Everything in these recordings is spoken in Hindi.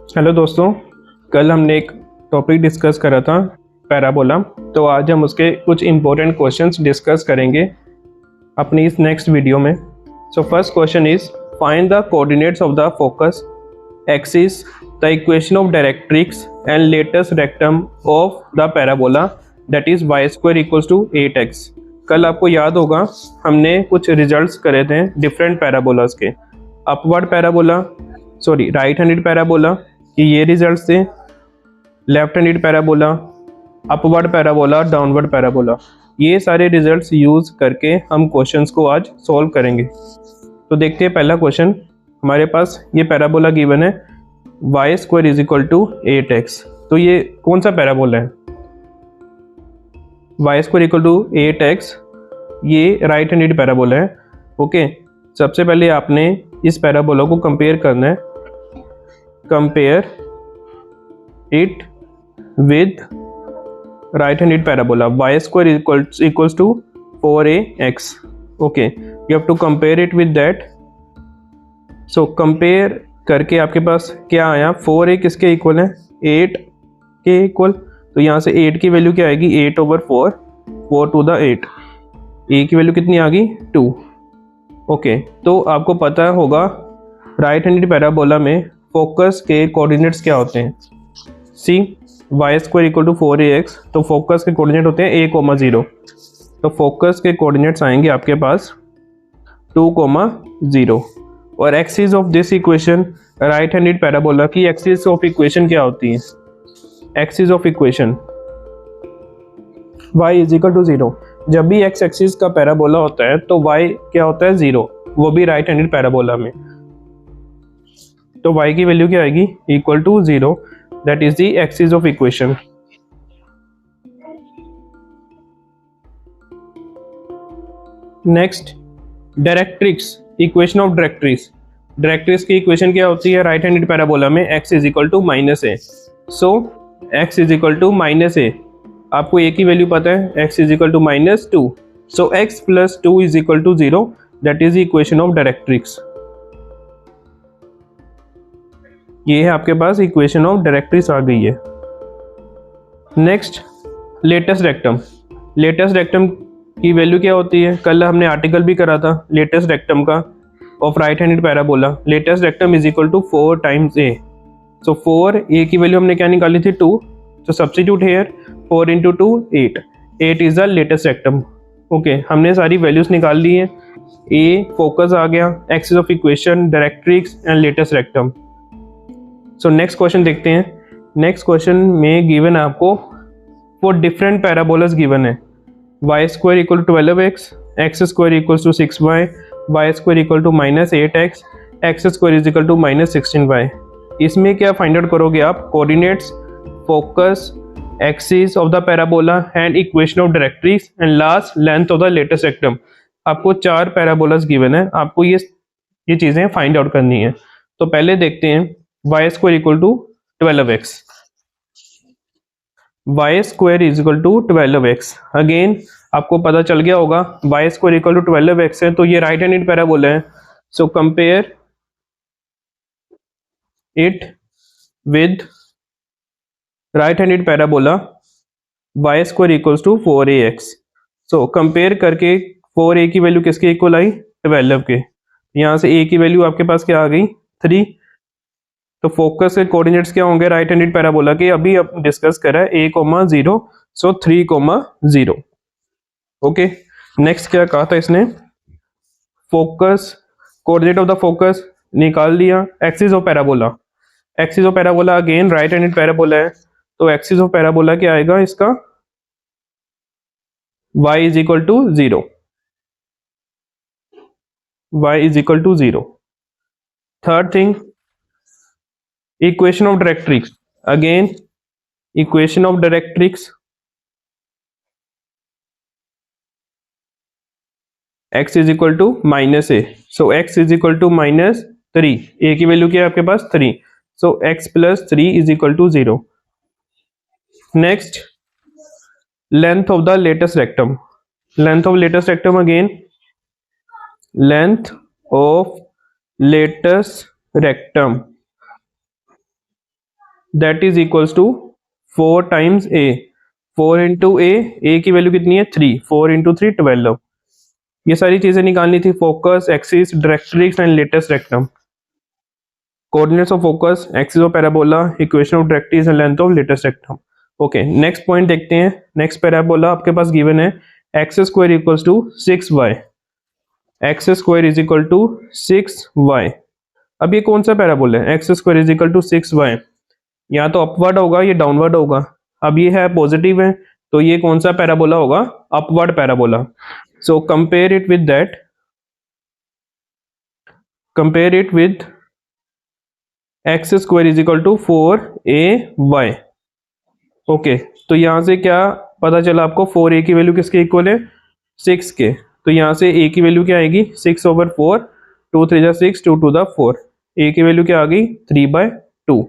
हेलो दोस्तों। कल हमने एक टॉपिक डिस्कस करा था पैराबोला। तो आज हम उसके कुछ इम्पोर्टेंट क्वेश्चंस डिस्कस करेंगे अपनी इस नेक्स्ट वीडियो में। So first question is find the coordinates of the focus axis, the equation of directrix and latus rectum of the parabola that is y square equals to 8x। कल आपको याद होगा हमने कुछ रिजल्ट्स करे थे डिफरेंट पैराबोलास के। Upward parabola, sorry right handed parabola कि ये रिजल्ट्स थे, left handed parabola, upward parabola, downward parabola. ये सारे रिजल्ट्स यूज़ करके हम क्वेश्चंस को आज सॉल्व करेंगे। तो देखते हैं पहला क्वेश्चन। हमारे पास ये पैराबोला गिवन है y square is equal to 8x। तो ये कौन सा पैराबोला है? Y square equal to 8x, ये राइट हैंडेड पैराबोला है। ओके, सबसे पहले आपने इस पैराबोला को कंपेयर करना है। Compare it with right handed parabola y square equals to 4ax। Okay, you have to compare it with that. So compare करके आपके पास क्या आया? 4a किसके इक्वल है? 8 के इक्वल। तो यहाँ से 8 की वैल्यू क्या आएगी? 8/4, 4 to the 8। a की वैल्यू कितनी आ गई? 2। ओके, तो आपको पता होगा राइट हैंडेड पैराबोला में फोकस के कोऑर्डिनेट्स क्या होते हैं। See Y square equal to 4ax, तो फोकस के कोऑर्डिनेट होते हैं a, 0। तो फोकस के कोऑर्डिनेट्स आएंगे आपके पास 2, 0। और axis of this equation, right handed parabola की एक्सिस ऑफ इक्वेशन क्या होती है? Axis of equation y is equal to 0। जब भी x एक्सिस का पैराबोला होता है तो y क्या होता है? 0, वो भी राइट हैंडेड पैराबोला में। तो y की वैल्यू क्या आएगी? Equal to 0। That is the axis of equation. Next, directrix, equation of directrix. Directrix की इक्वेशन क्या होती है राइट हैंडेड पैराबोला में? x is equal to -a। So x is equal to -a, आपको a की वैल्यू पता है, x is equal to -2। So x plus 2 is equal to 0। That is the equation of directrix. ये है आपके पास इक्वेशन ऑफ डायरेक्ट्रिक्स आ गई है। Next, latus rectum. Latus rectum की वैल्यू क्या होती है? कल हमने आर्टिकल भी करा था लेटेस्ट रेक्टम का of right handed parabola. Latus rectum is equal to 4 times a। So 4, a की वैल्यू हमने क्या निकाली थी? 2। तो substitute here 4 into 2, 8। 8 is the latus rectum. Okay, हमने सारी वैल्यूज निकाल ली है। a फोकस आ गया, axis of equation, directrix and latus rectum. So next question देखते हैं। नेक्स्ट क्वेश्चन में गिवन है आपको 4 डिफरेंट पैराबोलास गिवन है। Y square equal to 12x, x square equal to 6y, y square equal to -8x, x square is equal to -16y। इसमें क्या फाइंड आउट करोगे आप? Coordinates, focus, axis of the parabola and equation of directrix and last length of the latus rectum. आपको 4 पैराबोलास गिवन है, आपको ये चीज़ें फाइंड आउट करनी है। तो पहले देखते हैं y square equal to 12x। Y square is equal to 12x। Again आपको पता चल गया होगा Y square equal to 12x है, तो ये राइट हैंडेड पैराबोला है। So compare it with right handed parabola y square equals to 4ax। So compare करके 4a की वैल्यू किसके इक्वल आई? 12 के। यहाँ से a की वैल्यू आपके पास क्या आ गई? 3। तो फोकस के कोऑर्डिनेट्स क्या होंगे राइट हैंडेड पैराबोला के? अभी अब डिस्कस करा है a, 0। सो 3, 0। ओके, नेक्स्ट क्या कहा था इसने? Focus, coordinate of the focus निकाल दिया। Axis of parabola, axis of parabola again right handed parabola है, तो एक्सिस ऑफ पैराबोला क्या आएगा इसका? y is equal to 0। y is equal to 0। Third thing, equation of directrix. Again equation of directrix, x is equal to -a। So x is equal to -3। a की वैल्यू क्या है आपके पास? 3। So x plus 3 is equal to 0। Next, length of the latus rectum. Length of latus rectum, again length of latus rectum that is equals to 4 times A. 4 into A की वैल्यू कितनी है 3, 4 इंटू 3 12। ये सारी चीजें निकालनी थी, focus, axis, directrix and latus rectum. Coordinates of focus, axis of parabola, equation of directrix and length of latus rectum. Okay, next point देखते हैं। नेक्स्ट पैराबोला आपके पास गिवन है x square equals to 6y। X square is equal to 6y। अब ये कौन सा पैराबोला है? X square is equal to 6y, या तो अपवर्ड होगा या डाउनवर्ड होगा। अब ये है पॉजिटिव है, तो ये कौन सा पैराबोला होगा? Upward parabola. So compare it with that, compare it with x square is equal to 4ay। Okay, तो यहाँ से क्या पता चला आपको? 4a की वैल्यू किसके इक्वल है? 6 के। तो यहाँ से a की वैल्यू क्या आएगी? 6/4, 2 3 6, 2 2 4। a की वैल्यू क्या आ गई? 3/2।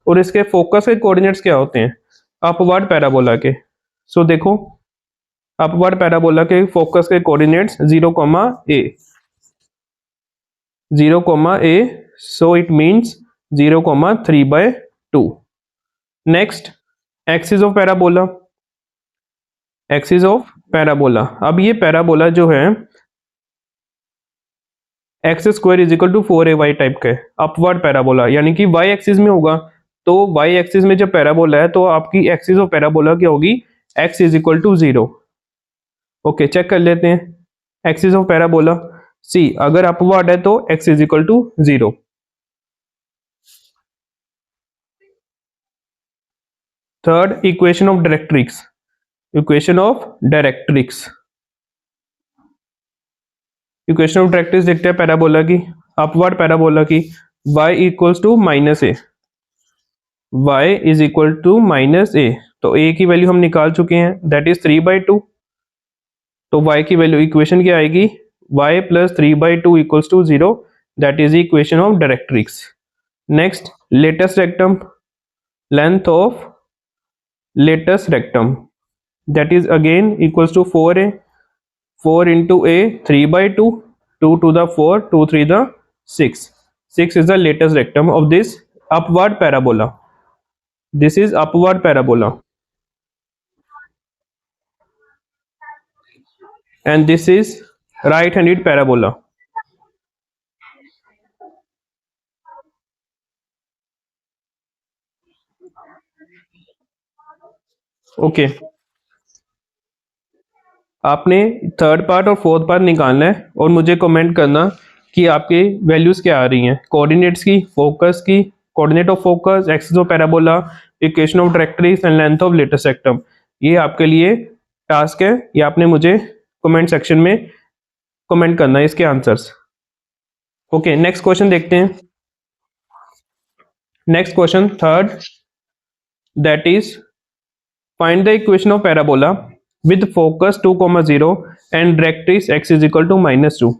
और इसके फोकस के कोऑर्डिनेट्स क्या होते हैं? अपवर्ड पैराबोला के। सो देखो, अपवर्ड पैराबोला के फोकस के coordinates 0, a, 0, a। So it means 0, 3/2। Next, axis of parabola, axis of parabola. अब ये पैराबोला जो है x square is equal to 4ay type का है, अपवर्ड पैराबोला, यानी कि y एक्सिस में होगा। तो y एक्सिस में जब पैराबोला है तो आपकी एक्सिस ऑफ पैराबोला क्या होगी? x is equal to 0। Okay, check कर लेते हैं एक्सिस ऑफ पैराबोला। सी, अगर अपवर्ड है तो x is equal to 0। Third, equation of directrix, equation of directrix. Equation of directrix देखते हैं पैराबोला की, अपवर्ड पैराबोला की। y equals to -a, y is equal to -a। तो a की वैल्यू हम निकाल चुके हैं, दैट इज 3/2। तो y की वैल्यू, इक्वेशन क्या आएगी? y plus 3/2 equals to 0, that is equation of directrix. Next, latus rectum, length of latus rectum, that is again equals to 4a, 4 into a, 3/2, 2 to the 4, 2 3 the 6। 6 is the latest rectum of this upward parabola. This is upward parabola, and this is right-handed parabola. Okay, आपने थर्ड पार्ट और फोर्थ पार्ट निकालना है और मुझे कमेंट करना कि आपके वैल्यूज क्या आ रही हैं, कोऑर्डिनेट्स की, फोकस की, coordinate of focus, axis of parabola, equation of directrix and length of latus rectum. ये आपके लिए टास्क है, ये आपने मुझे कमेंट सेक्शन में कमेंट करना है इसके आंसर्स। ओके, नेक्स्ट क्वेश्चन देखते हैं। Next question third, that is find the equation of parabola with focus 2, 0 and directrix x is equal to -2।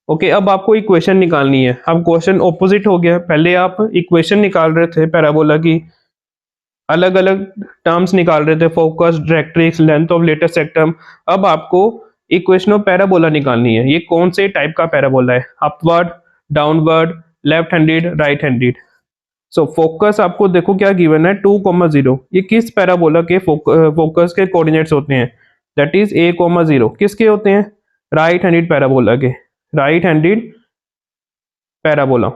Okay, अब आपको इक्वेशन निकालनी है। अब क्वेश्चन ऑपोजिट हो गया, पहले आप इक्वेशन निकाल रहे थे पैराबोला की, अलग अलग टर्म्स निकाल रहे थे, focus, directrix, length of latus rectum. अब आपको इक्वेशन ऑफ पैराबोला निकालनी है। ये कौन से टाइप का पैराबोला है? Upward, downward, left handed, right handed. So focus आपको देखो क्या गिवन है, 2, 0। ये किस पैराबोला के फोकस के कोऑर्डिनेट्स होते हैं? That is a, 0। किसके होते हैं? राइट हैंडेड पैराबोला के, राइट हैंडेड पैराबोला।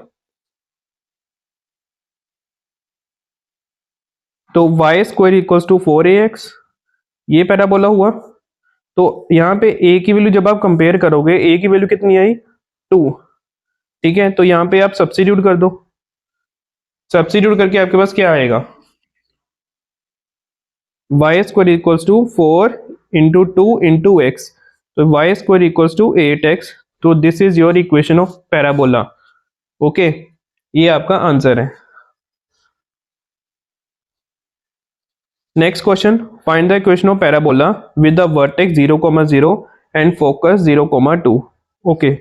तो y square equals to 4ax, ये पैराबोला हुआ। तो यहाँ पे a की वैल्यू जब आप कंपेयर करोगे, a की वैल्यू कितनी आई? 2। ठीक है, तो यहाँ पे आप सब्स्टिट्यूट कर दो। सब्स्टिट्यूट करके आपके पास क्या आएगा? y square equals to 4 into 2 into x, तो y square equals to 8x। तो this is your equation of parabola. Okay, ये आपका आंसर है। Next question, find the equation of parabola with the vertex 0, 0 and focus 0, 2। Okay,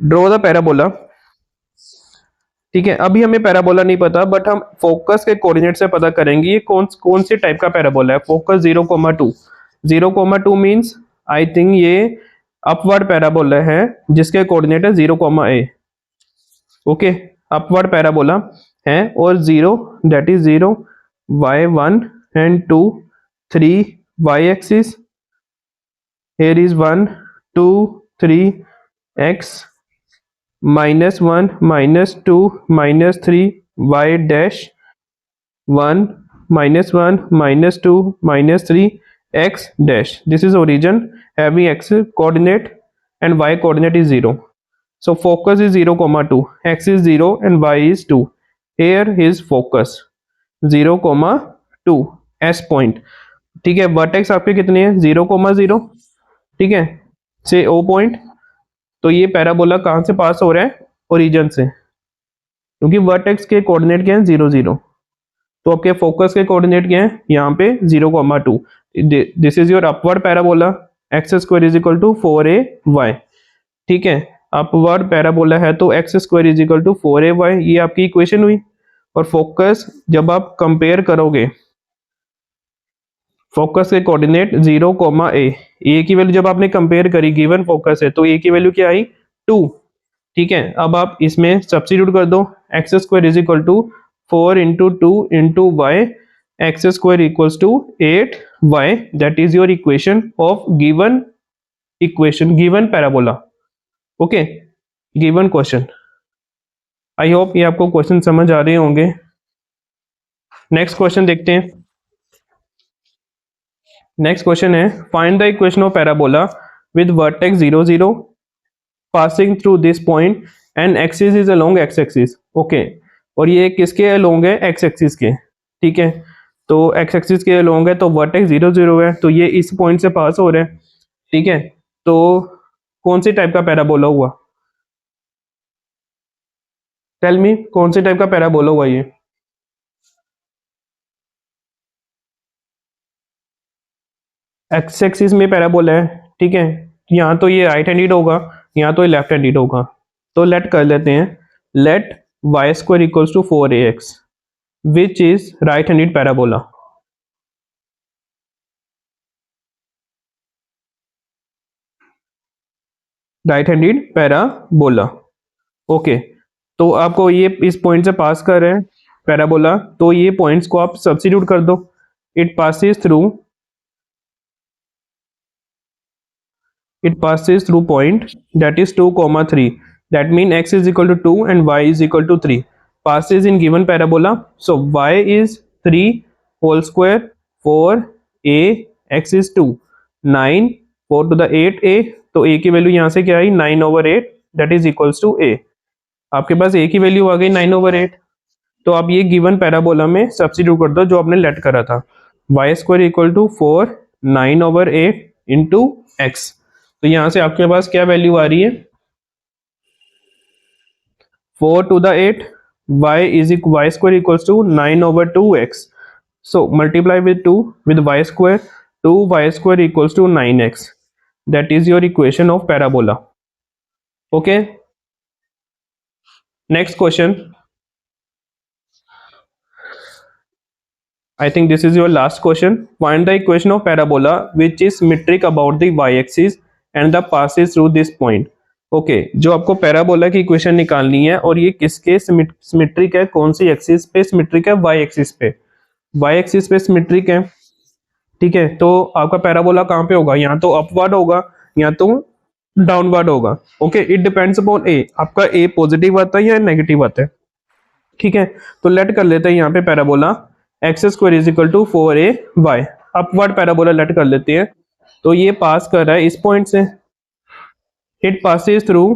draw the parabola. ठीक है, अभी हमें पैराबोला नहीं पता, बट हम फोकस के कोऑर्डिनेट से पता करेंगे ये कौन से टाइप का पैराबोला है। फोकस 0, 2, 0, 2 मीन्स आई थिंक ये अपवर्ड पैराबोला है जिसके कोऑर्डिनेट है 0, a। ओके, अपवर्ड पैराबोला है, और 0 that is 0 y1 and 2, 3 y-axis. Here is 1, 2, 3 x -1 -2 -3 y dash 1 -1 -2 -3 x dash. This is origin having x coordinate and y coordinate is 0. So focus is 0 comma 2, x is 0 and y is 2. Here is focus 0 comma 2 s point. ठीक है, वर्टेक्स आपके कितने हैं 0 comma 0. ठीक है, से ओ पॉइंट. तो ये पैराबोला कहाँ से पास हो रहा है, ओरिजिन से, क्योंकि वर्टेक्स के कोऑर्डिनेट क्या है 0 0. तो आपके फोकस के कोऑर्डिनेट क्या है यहाँ पे 0,2. This is your upward parabola. X square is equal to 4ay. ठीक है, अपवर्ड पैराबोला है तो x square is equal to 4ay, ये आपकी इक्वेशन हुई. और फोकस जब आप कंपेयर करोगे फोकस के कोऑर्डिनेट 0, ए की वैल्यू जब आपने कंपेयर करी, गिवन फोकस है तो ए की वैल्यू क्या आई 2. ठीक है, अब आप इसमें सब्स्टिट्यूट कर दो. X square is equal to 4 into 2 into y, x square equals to 8y. That is your equation of given equation, given parabola. Okay, given question. I hope ये आपको क्वेश्चन समझ आ रहे होंगे. नेक्स्ट क्वेश्चन देखते हैं. नेक्स्ट क्वेश्चन है, find the equation of parabola with vertex 0 0 passing through this point and axis is along x axis. Okay, और ये किसके अलोंग है, एक्स एक्सिस के. ठीक है, तो एक्स एक्सिस के अलोंग है तो वर्टेक्स 0 0 है, तो ये इस पॉइंट से पास हो रहे हैं. ठीक है, तो कौन सी टाइप का पैराबोला हुआ, टेल मी, कौन सी टाइप का पैराबोला हुआ ये. एक्स एक्सिस में पैराबोला है. ठीक है, यहाँ तो ये राइट हैंडेड होगा, यहाँ तो ये लेफ्ट हैंडेड होगा. तो लेट कर लेते हैं, let y square equals to 4ax which is right handed parabola. Right handed parabola. Okay, तो आपको ये इस पॉइंट से पास कर रहे हैं पैराबोला, तो ये पॉइंट्स को आप सब्स्टिट्यूट कर दो. It passes through point that is 2, 3. That means x is equal to 2 and y is equal to 3. Passes in given parabola. So y is 3 whole square 4a, x is 2 9, 4 to the 8a. तो a की वैल्यू यहाँ से क्या आई 9/8, that is equals to a. आपके पास a की वैल्यू आ गई 9/8. तो आप ये गिवन पैराबोला में सब्स्टिट्यूट कर दो जो आपने लेट करा था. Y square equal to 4 9/8 into x. तो यहाँ से आपके पास क्या वैल्यू आ रही है 4 to the 8, y square equals to 9/2x. So multiply with 2 with y square, 2y square equals to 9x. That is your equation of parabola. Okay, next question. I think this is your last question. Find the equation of parabola which is symmetric about the y-axis and the passes through this point. Okay, जो आपको पैराबोला की इक्वेशन निकालनी है और ये किसके सिमेट्रिक है, कौन सी एक्सिस पे सिमेट्रिक है, वाई एक्सिस पे. वाई एक्सिस पे सिमेट्रिक है. ठीक है, तो आपका पैराबोला कहाँ पे होगा, या तो अपवर्ड होगा या तो डाउनवर्ड होगा. ओके, इट डिपेंड्स अपॉन ए, आपका ए पॉजिटिव आता है या नेगेटिव आता है. ठीक है, तो लेट कर लेते हैं यहाँ पे parabola x square is equal to 4ay. Upward parabola let कर लेते हैं. तो ये पास कर रहा है इस पॉइंट से. It passes through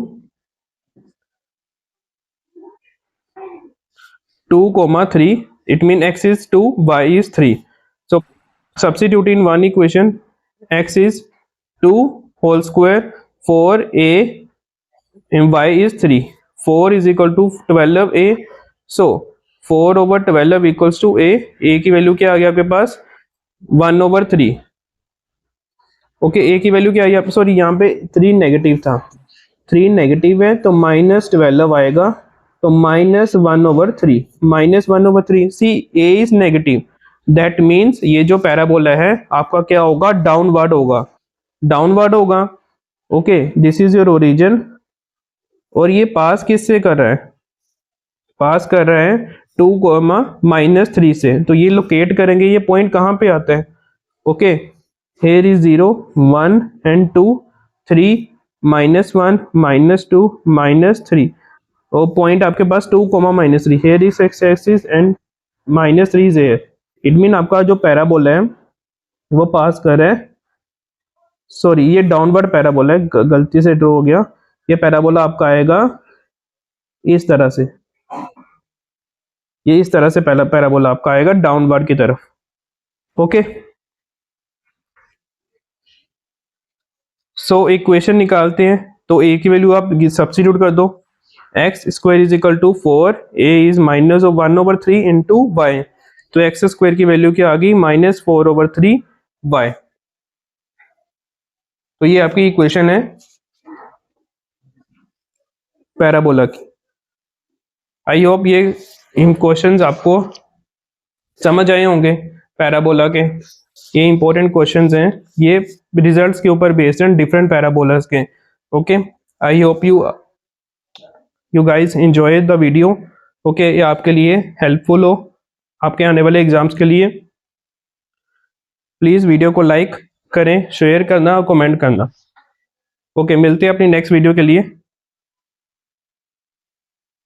2, 3. It means x is 2, y is 3. So substitute in one equation. X is 2 whole square 4a and y is 3. 4 is equal to 12a. So 4/12 equals to a. a की वैल्यू क्या आ गया आपके पास 1/3. ओके, a की वैल्यू क्या आई आप, सॉरी यहाँ पे 3 नेगेटिव था, 3 नेगेटिव है तो -12 आएगा. तो -1/3, -1/3. सी a is negative, that means ये जो पैराबोला है आपका क्या होगा, डाउनवर्ड होगा, डाउनवर्ड होगा. Okay, this is your origin. और ये पास किससे कर रहा है, पास कर रहा है 2, -3 से, तो ये लोकेट करेंगे, ये पॉइंट कहाँ पे आता है? ओके, हेयर इज 0, 1 एंड 2, 3, -1, -2, -3, और पॉइंट आपके पास 2, -3, here is x axis and -3 is here. It mean आपका जो पैराबोला है वो पास कर रहा है, सॉरी ये डाउनवर्ड पैराबोला है, गलती से ड्रॉ हो गया। ये पैराबोला आपका आएगा इस तरह से, ये इस तरह से पहला पैराबोला आपका आएगा डाउनवर्ड की तरफ। ओके, सो इक्वेशन निकालते हैं, तो ए की वैल्यू आप सब्स्टिट्यूट कर दो, x square is equal to 4, a is -1/3 into y, तो एक्स स्क्वायर की वैल्यू क्या आ गई? -4/3 वाई। तो ये आपकी इक्वेशन है पैराबोला की। आई होप ये इन क्वेश्चंस आपको समझ आए होंगे पैराबोला के। ये इंपॉर्टेंट क्वेश्चंस हैं, ये रिजल्ट्स के ऊपर बेस्ड हैं, डिफरेंट पैराबोलास के। Okay, I hope you guys enjoy the video. Okay, ये आपके लिए हेल्पफुल हो आपके आने वाले एग्जाम्स के लिए। प्लीज़ वीडियो को लाइक करें, शेयर करना और कमेंट करना। ओके, मिलते हैं अपनी नेक्स्ट वीडियो के लिए।